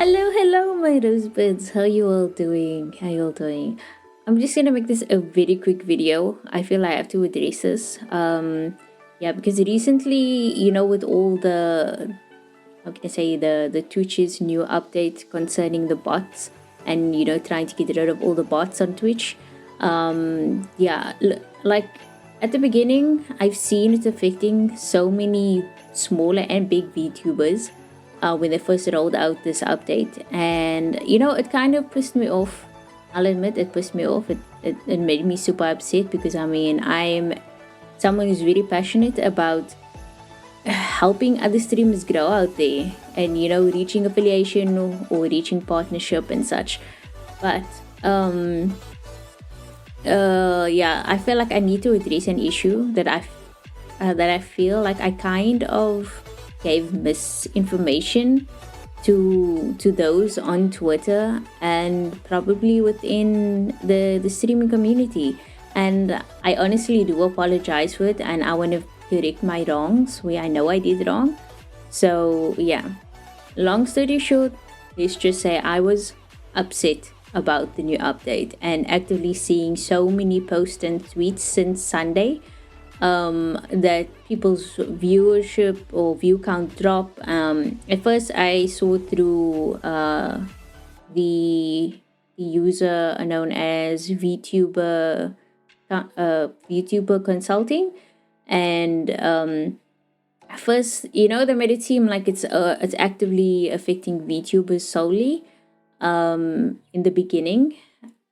Hello, my rosebuds. How you all doing? How you all doing? I'm just gonna make this a very quick video. I feel I have to address this. Yeah, because recently, with all the how can I say the Twitch's new update concerning the bots, and trying to get rid of all the bots on Twitch. Yeah, like at the beginning, I've seen it affecting so many smaller and big VTubers when they first rolled out this update, and it kind of pissed me off. I'll admit it pissed me off. It made me super upset because I'm someone who's very passionate about helping other streamers grow out there and reaching affiliation or reaching partnership and such. But yeah, I feel like I need to address an issue that I feel like I kind of gave misinformation to those on Twitter and probably within the streaming community. And I honestly do apologize for it, and I want to correct my wrongs where I know I did wrong. So yeah, long story short, let's just say I was upset about the new update and actively seeing so many posts and tweets since Sunday that people's viewership or view count drop. At first I saw through the user known as VTuber Consulting, and at first they made it seem like it's actively affecting VTubers solely in the beginning,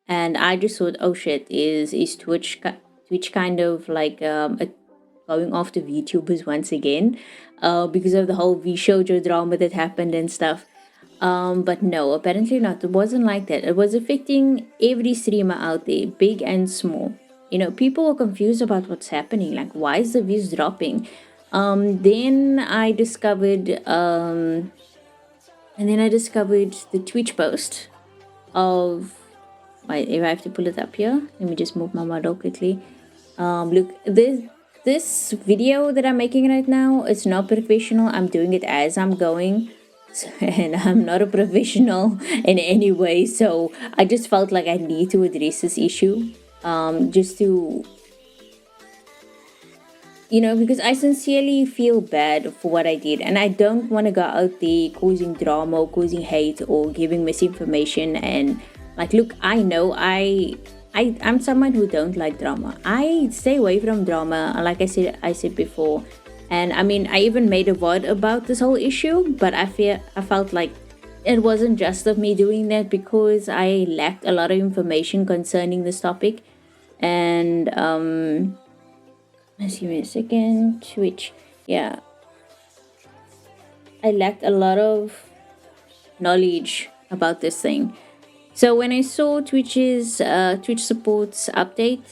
and I just thought, oh shit, is Twitch kind of like going after VTubers once again because of the whole VShojo drama that happened and stuff. But no, apparently not. It wasn't like that. It was affecting every streamer out there, big and small. People were confused about what's happening. Like, why is the views dropping? Then I discovered, the Twitch post of. Wait, if I have to pull it up here, let me just move my model quickly. Look, this video that I'm making right now, it's not professional. I'm doing it as I'm going. And I'm not a professional in any way, so I just felt like I need to address this issue, just to because I sincerely feel bad for what I did, and I don't want to go out there causing drama or causing hate or giving misinformation. And like, look, I know I'm someone who don't like drama. I stay away from drama, like I said before. And I even made a VOD about this whole issue, but I felt like it wasn't just of me doing that because I lacked a lot of information concerning this topic. And let's give me a second. Twitch, yeah, I lacked a lot of knowledge about this thing. So when I saw Twitch's Twitch supports update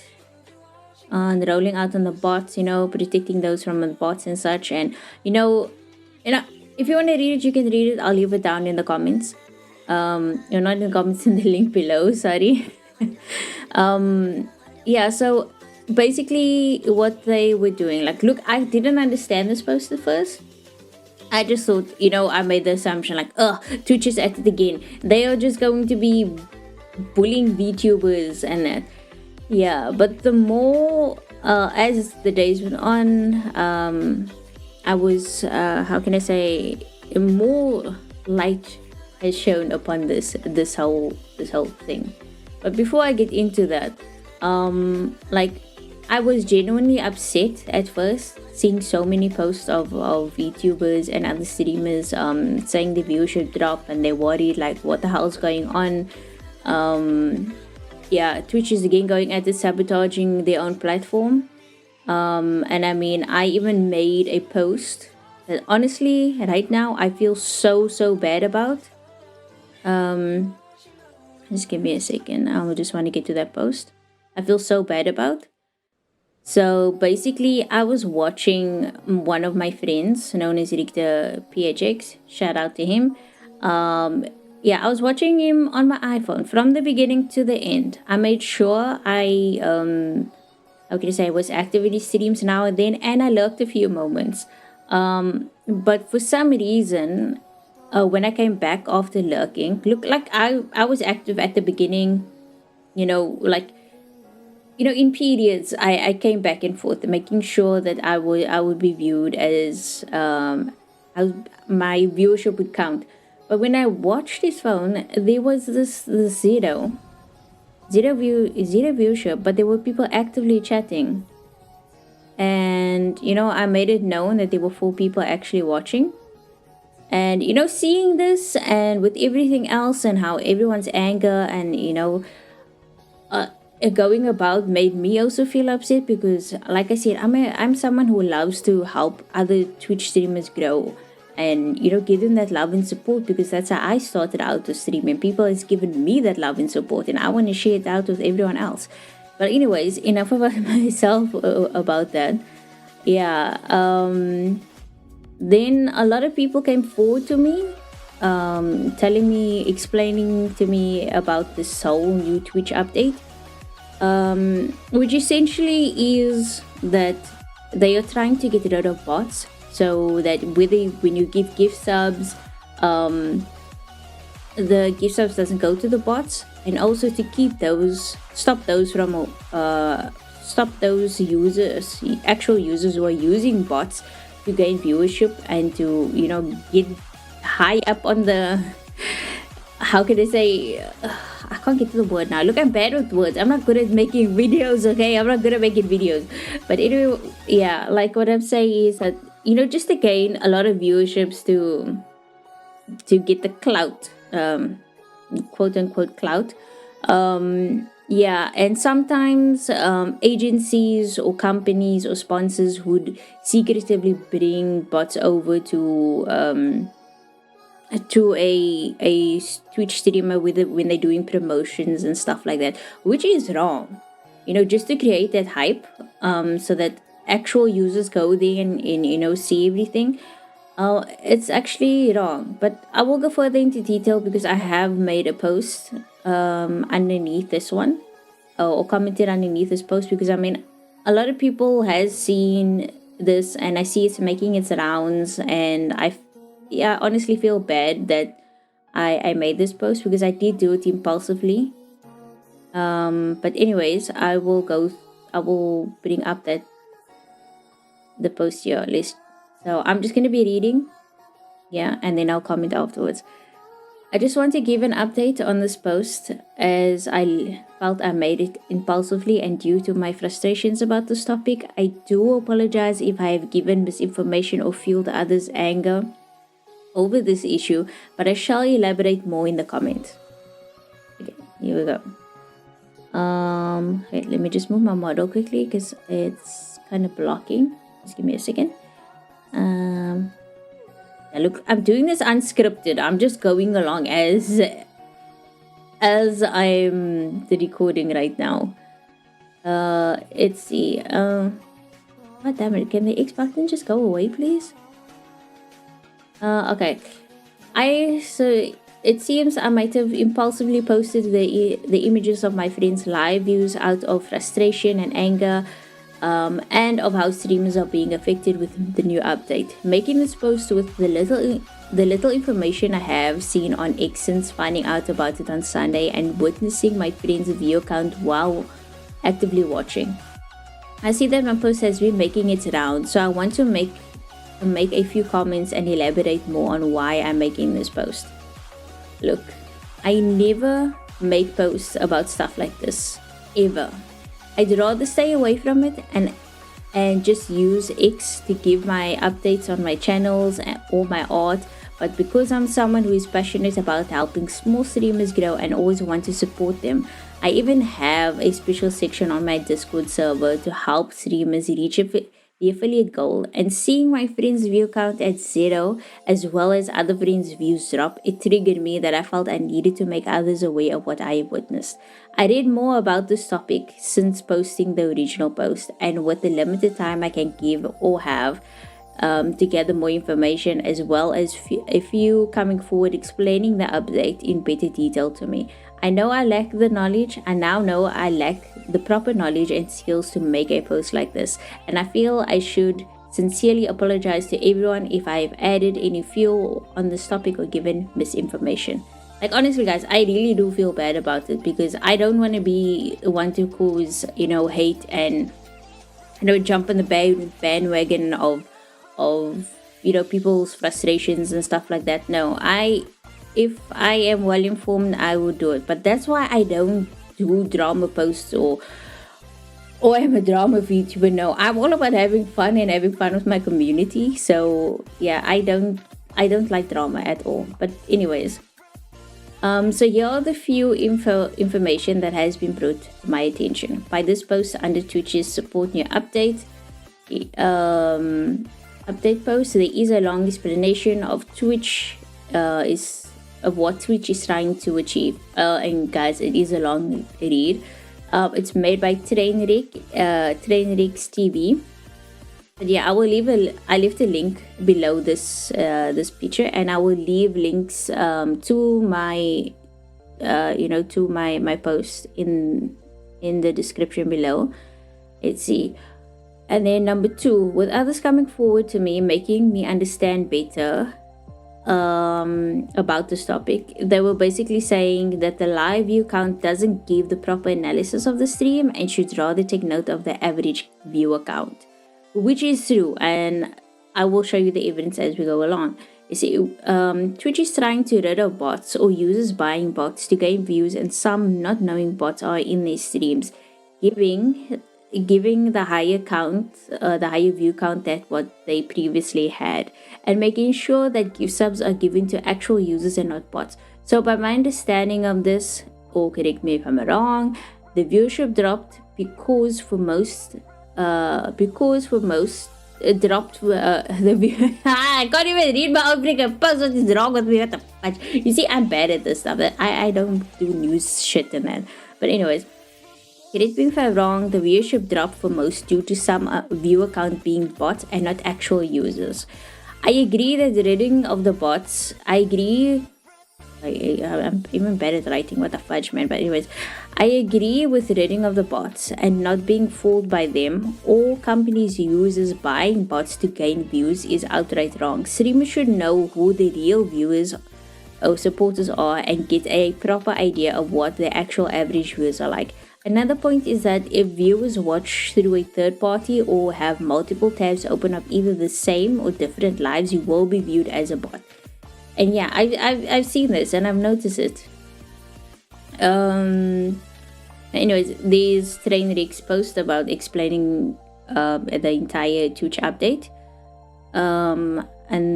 and rolling out on the bots, protecting those from the bots and such. And if you want to read it, you can read it. I'll leave it down in the comments. You're not in the comments, in the link below, sorry. Yeah, so basically what they were doing, like, look, I didn't understand this post at first. I just thought, I made the assumption like, Twitch is at it again. They are just going to be bullying VTubers and that. Yeah, but the more as the days went on, I was how can I say, more light has shown upon this whole thing. But before I get into that, like, I was genuinely upset at first seeing so many posts of VTubers and other streamers saying the viewership drop, and they're worried like, what the hell's going on. Yeah, Twitch is again going at it, sabotaging their own platform. And I even made a post that honestly right now I feel so bad about. Just give me a second. I just want to get to that post. I feel so bad about. So basically, I was watching one of my friends known as Richter PHX. Shout out to him. Yeah, I was watching him on my iPhone from the beginning to the end. I made sure I how can I say, I was active in his streams now and then, and I lurked a few moments. But for some reason, when I came back after lurking, look, like I was active at the beginning, like, in periods, I came back and forth, making sure that I would be viewed as my viewership would count. But when I watched his phone, there was this zero viewership, but there were people actively chatting, and I made it known that there were 4 people actually watching. And seeing this, and with everything else, and how everyone's anger and going about, made me also feel upset, because like I said, I'm someone who loves to help other Twitch streamers grow, and give them that love and support, because that's how I started out to stream, and people has given me that love and support, and I want to share it out with everyone else. But anyways, enough about myself, about that. Yeah. Then a lot of people came forward to me, telling me, explaining to me about this whole new Twitch update, which essentially is that they are trying to get rid of bots, so that when you give gift subs, the gift subs doesn't go to the bots, and also to stop those actual users who are using bots to gain viewership, and to get high up on the, how can I say, I can't get to the word now. Look, I'm bad with words. I'm not good at making videos, okay? I'm not good at making videos. But anyway, yeah, like what I'm saying is that, just to gain a lot of viewerships, to get the clout, quote unquote clout. Yeah, and sometimes agencies or companies or sponsors would secretively bring bots over to a Twitch streamer when they're doing promotions and stuff like that, which is wrong. Just to create that hype, so that actual users go there and see everything. It's actually wrong, but I will go further into detail, because I have made a post underneath this one, or commented underneath this post, because I mean, a lot of people has seen this, and I see it's making its rounds, and I honestly feel bad that I made this post, because I did do it impulsively. But anyways, I will bring up the post here list. So I'm just going to be reading, yeah, and then I'll comment afterwards. I just want to give an update on this post, as I felt I made it impulsively, and due to my frustrations about this topic. I do apologize if I have given misinformation or fueled others' anger over this issue, but I shall elaborate more in the comments. Okay, here we go. Okay, let me just move my model quickly, because it's kind of blocking. Just give me a second. Look, I'm doing this unscripted. I'm just going along as I'm the recording right now. Let's see. God damn it! Can the X button just go away, please? Okay. So it seems I might have impulsively posted the images of my friends' live views out of frustration and anger, and of how streamers are being affected with the new update. Making this post with the little information I have seen on X since finding out about it on Sunday, and witnessing my friend's view count while actively watching. I see that my post has been making its round, so I want to make a few comments and elaborate more on why I'm making this post. Look, I never make posts about stuff like this, ever. I'd rather stay away from it and just use X to give my updates on my channels or my art. But because I'm someone who is passionate about helping small streamers grow and always want to support them, I even have a special section on my Discord server to help streamers reach the affiliate goal. And seeing my friends' view count at 0, as well as other friends' views drop, it triggered me that I felt I needed to make others aware of what I have witnessed. I read more about this topic since posting the original post, and with the limited time I can give or have to gather more information, as well as a few coming forward explaining the update in better detail to me. I know I lack the knowledge. I now know I lack the proper knowledge and skills to make a post like this, and I feel I should Sincerely apologize to everyone if I've added any fuel on this topic or given misinformation. Like, honestly, guys, I really do feel bad about it because I don't want to be the one to cause, hate and, jump on the bandwagon of people's frustrations and stuff like that. No, if I am well informed, I would do it. But that's why I don't do drama posts or I'm a drama VTuber. No, I'm all about having fun and having fun with my community. So yeah, I don't like drama at all. But anyways, so here are the few information that has been brought to my attention by this post under Twitch's support new update. Update post. So there is a long explanation of what Twitch is trying to achieve. And guys, it is a long read. It's made by Trainrix TV. But yeah, I left a link below this picture, and I will leave links to my my post in the description below. Let's see. And then number 2, with others coming forward to me, making me understand better about this topic. They were basically saying that the live view count doesn't give the proper analysis of the stream and should rather take note of the average viewer count, which is true, and I will show you the evidence as we go along. You see, Twitch is trying to rid of bots or users buying bots to gain views, and some not knowing bots are in their streams, giving the higher count, the higher view count that what they previously had, and making sure that gift subs are given to actual users and not bots. So by my understanding of this, or correct me if I'm wrong, the viewership dropped because for most it dropped the view. I can't even read my own freaking post. What is wrong with me? What the fuck? You see, I'm bad at this stuff. I don't do news shit and that. But anyways, correct me if I'm wrong, the viewership dropped for most due to some viewer count being bots and not actual users. I agree that the ridding of the bots, I agree. I'm even bad at writing, what the fudge, man. But anyways, I agree with ridding of the bots and not being fooled by them. All companies users buying bots to gain views is outright wrong. Streamers should know who the real viewers or supporters are and get a proper idea of what the actual average viewers are like. Another point is that if viewers watch through a third party or have multiple tabs open up either the same or different lives, you will be viewed as a bot. And yeah, I've seen this and I've noticed it. Anyways, there's Trainrix post about explaining the entire Twitch update. And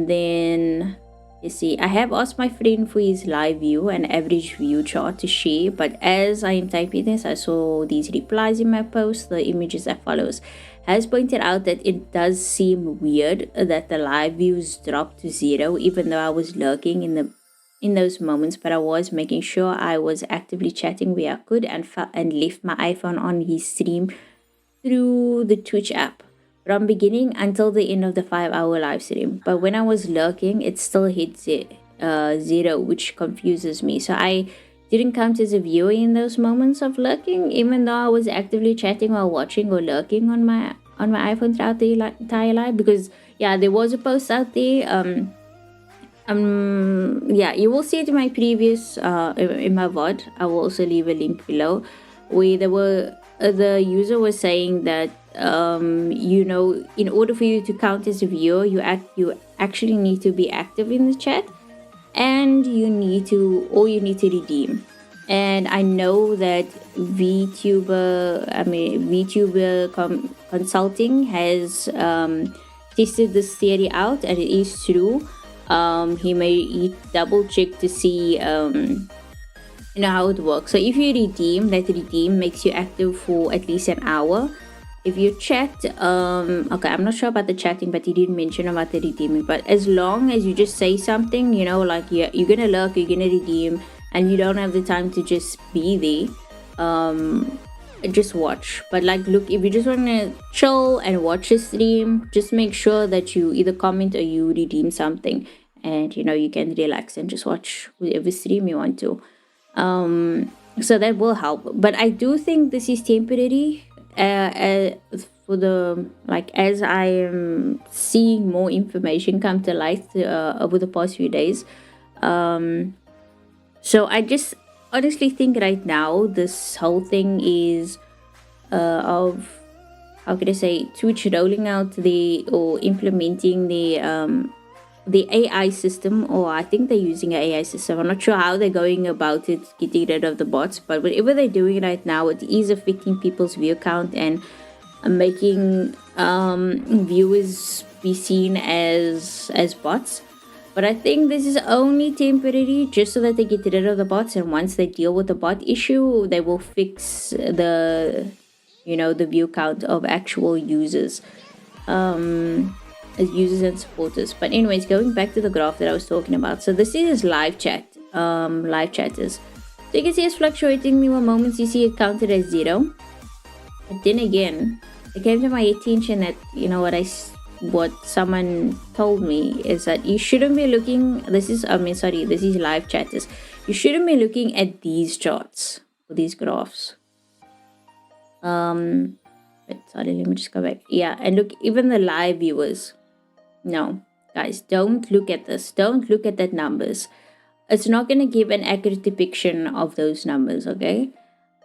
then you see, I have asked my friend for his live view and average view chart to share, but as I am typing this, I saw these replies in my post. The images that follows has pointed out that it does seem weird that the live views dropped to 0, even though I was lurking in those moments, but I was making sure I was actively chatting where I could and left my iPhone on his stream through the Twitch app from beginning until the end of the 5-hour live stream. But when I was lurking, it still hit 0, which confuses me. So I didn't count as a viewer in those moments of lurking, even though I was actively chatting while watching or lurking on my iPhone throughout the entire live. Because yeah, there was a post out there. Yeah, you will see it in my previous in my VOD. I will also leave a link below where the user was saying that in order for you to count as a viewer, you actually need to be active in the chat, and you need to redeem. And I know that VTuber Consulting has tested this theory out, and it is true. He double check to see how it works. So if you redeem, that redeem makes you active for at least an hour. If you chat, okay, I'm not sure about the chatting, but he did mention about the redeeming. But as long as you just say something, like you're gonna lurk, you're gonna redeem, and you don't have the time to just be there, just watch. But like, look, if you just want to chill and watch a stream, just make sure that you either comment or you redeem something, and you can relax and just watch whatever stream you want to. So that will help. But I do think this is temporary for the, like, as I am seeing more information come to light over the past few days. So I just honestly think right now this whole thing is of, how could I say, Twitch rolling out or implementing the AI system, or I think they're using an AI system. I'm not sure how they're going about it, getting rid of the bots, but whatever they're doing right now, it is affecting people's view count and making viewers be seen as bots. But I think this is only temporary, just so that they get rid of the bots, and once they deal with the bot issue, they will fix the view count of actual users, as users and supporters. But anyways, going back to the graph that I was talking about. So this is live chat, live chatters. So you can see it's fluctuating. Meanwhile, moments you see it counted as 0. But then again, it came to my attention that, what someone told me is that you shouldn't be looking, this is live chatters. You shouldn't be looking at these charts or these graphs. Wait, sorry, let me just go back. Yeah, and look, even the live viewers. No, guys, don't look at this. Don't look at that numbers. It's not going to give an accurate depiction of those numbers, okay?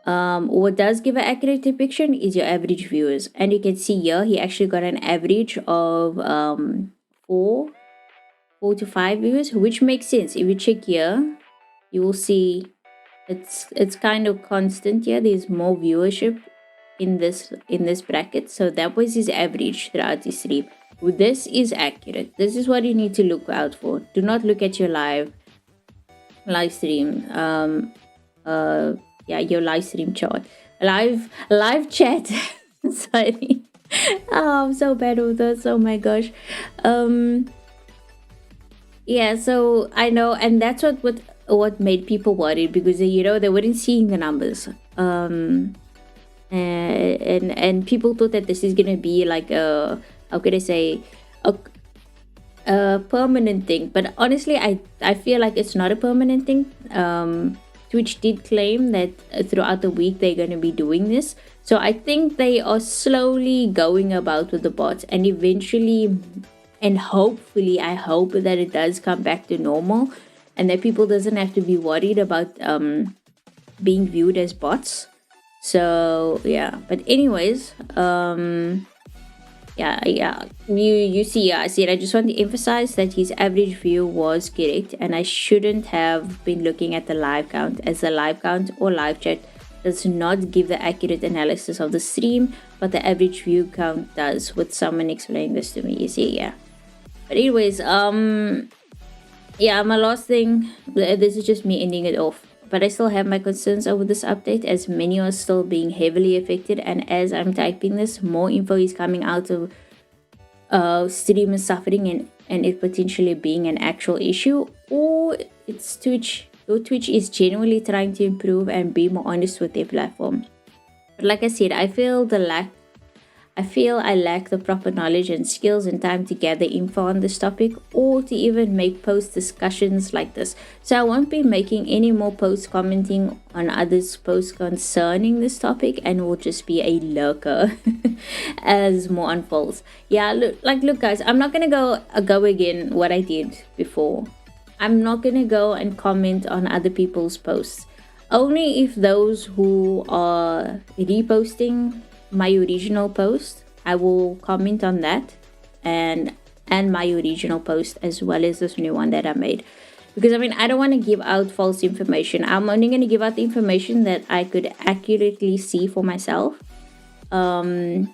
What does give an accurate depiction is your average viewers. And you can see here, he actually got an average of 4 to 5 viewers, which makes sense. If you check here, you will see it's kind of constant here. There's more viewership in this bracket, so that was his average throughout his stream. This is accurate. This is what you need to look out for. Do not look at your live stream, your live stream chart, live chat. Sorry. Oh, I'm so bad with this. Oh my gosh. Yeah, so I know, and that's what made people worried, because they weren't seeing the numbers. And people thought that this is gonna be like a, how could I say, a permanent thing. But honestly, I feel like it's not a permanent thing. Twitch did claim that throughout the week they're gonna be doing this, so I think they are slowly going about with the bots, and eventually, and hopefully, I hope that it does come back to normal, and that people doesn't have to be worried about being viewed as bots. So yeah, but anyways, you see, I said I just want to emphasize that his average view was correct, and I shouldn't have been looking at the live count, as the live count or live chat does not give the accurate analysis of the stream, but the average view count does, with someone explaining this to me. You see, yeah. But anyways, my last thing, this is just me ending it off. But I still have my concerns over this update, as many are still being heavily affected, and as I'm typing this, more info is coming out of streamers suffering and it potentially being an actual issue, or it's Twitch. Your Twitch is genuinely trying to improve and be more honest with their platform. But like I said, I feel I lack the proper knowledge and skills and time to gather info on this topic, or to even make post discussions like this. So I won't be making any more posts commenting on others' posts concerning this topic, and will just be a lurker as more unfolds. Yeah, look guys, I'm not gonna go again what I did before. I'm not gonna go and comment on other people's posts. Only if those who are reposting my original post, I will comment on that, and my original post, as well as this new one that I made, because I don't want to give out false information. I'm only going to give out the information that I could accurately see for myself. But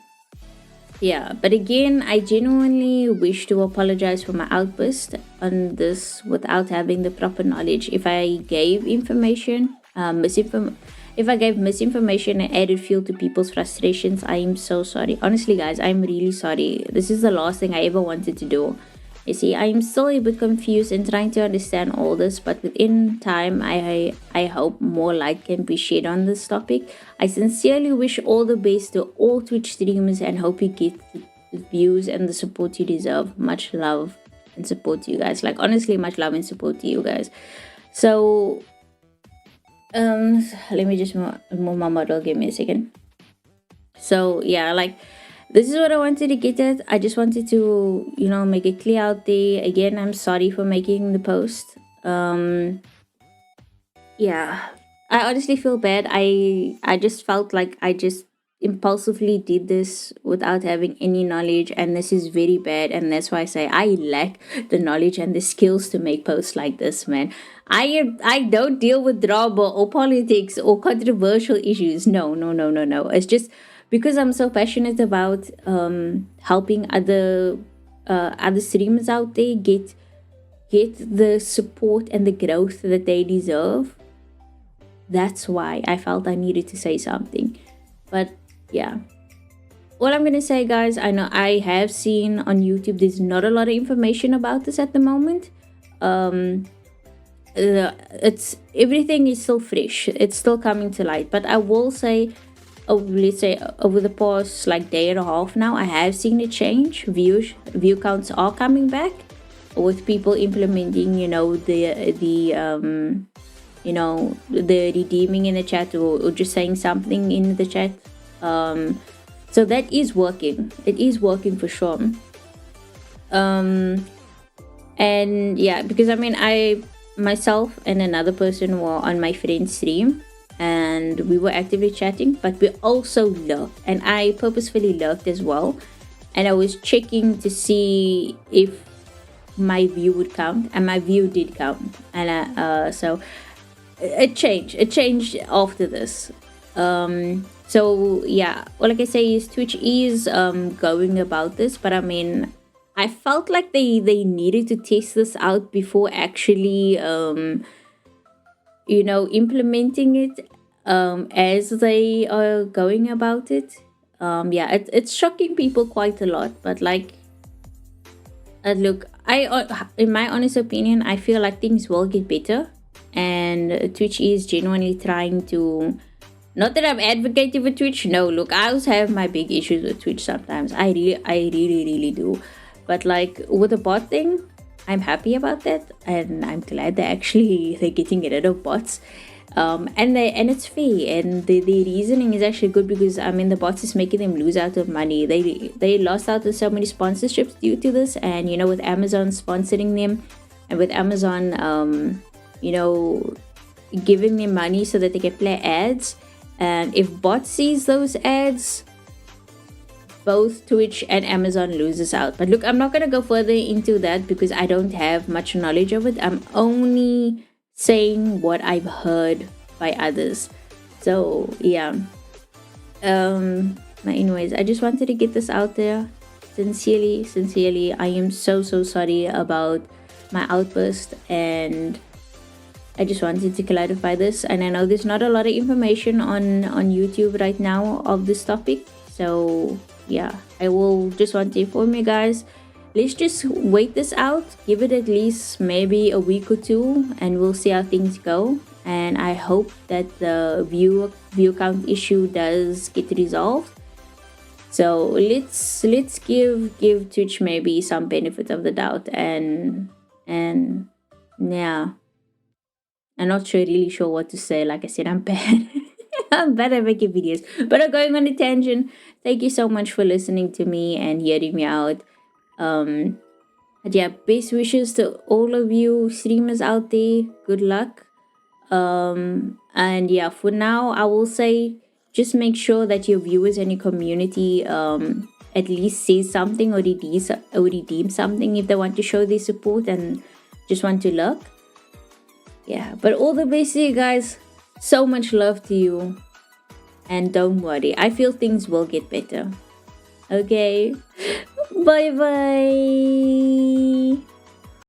again, I genuinely wish to apologize for my outburst on this without having the proper knowledge. If I gave information, if I gave misinformation and added fuel to people's frustrations, I am so sorry. Honestly, guys, I'm really sorry. This is the last thing I ever wanted to do. You see, I am still a bit confused and trying to understand all this, but within time, I hope more light can be shed on this topic. I sincerely wish all the best to all Twitch streamers, and hope you get the views and the support you deserve. Much love and support to you guys. Like, honestly, much love and support to you guys. So let me just move my model. Give me a second. So yeah, like, this is what I wanted to get at. I just wanted to, make it clear out there. Again, I'm sorry for making the post. Yeah, I honestly feel bad. I just felt like I just impulsively did this without having any knowledge, and this is very bad. And that's why I say I lack the knowledge and the skills to make posts like this, man. I don't deal with drama or politics or controversial issues. No, no, no, no, no. It's just because I'm so passionate about helping other streamers out there get the support and the growth that they deserve. That's why I felt I needed to say something. But yeah, all I'm gonna say, guys, I know I have seen on YouTube there's not a lot of information about this at the moment. It's Everything is still fresh, it's still coming to light, but I will say, let's say over the past like day and a half now, I have seen a change. View counts are coming back with people implementing, the redeeming in the chat, or just saying something in the chat. So that is working. It is working for sure. And yeah, because I myself and another person were on my friend's stream, and we were actively chatting, but we also lurked, and I purposefully lurked as well, and I was checking to see if my view would count, and my view did count. And so it changed after this. So yeah, all I can say is Twitch is going about this, but I felt like they needed to test this out before actually implementing it as they are going about it. Yeah, it's shocking people quite a lot, but like, look, in my honest opinion, I feel like things will get better, and Twitch is genuinely trying to. Not that I'm advocating for Twitch. No, look, I also have my big issues with Twitch sometimes. I really do. But like with the bot thing, I'm happy about that, and I'm glad they're getting rid of bots. And it's fair, and the reasoning is actually good, because the bots is making them lose out of money. They lost out on so many sponsorships due to this, and with Amazon sponsoring them, and with Amazon giving them money so that they can play ads. And if bot sees those ads, both Twitch and Amazon loses out. But look, I'm not gonna go further into that because I don't have much knowledge of it. I'm only saying what I've heard by others. So yeah. Anyways, I just wanted to get this out there. Sincerely, I am so sorry about my outburst, and I just wanted to clarify this. And I know there's not a lot of information on YouTube right now of this topic, so yeah, I will just want to inform you guys. Let's just wait this out, give it at least maybe a week or two, and we'll see how things go. And I hope that the view count issue does get resolved. So let's give Twitch maybe some benefit of the doubt, and yeah, I'm not really sure what to say. Like I said, I'm bad. I'm bad at making videos, but I'm going on a tangent. Thank you so much for listening to me and hearing me out. But yeah, best wishes to all of you streamers out there. Good luck. And yeah, for now, I will say just make sure that your viewers and your community at least say something or redeem something if they want to show their support and just want to lurk. Yeah, but all the best to you guys. So much love to you. And don't worry, I feel things will get better. Okay? Bye bye.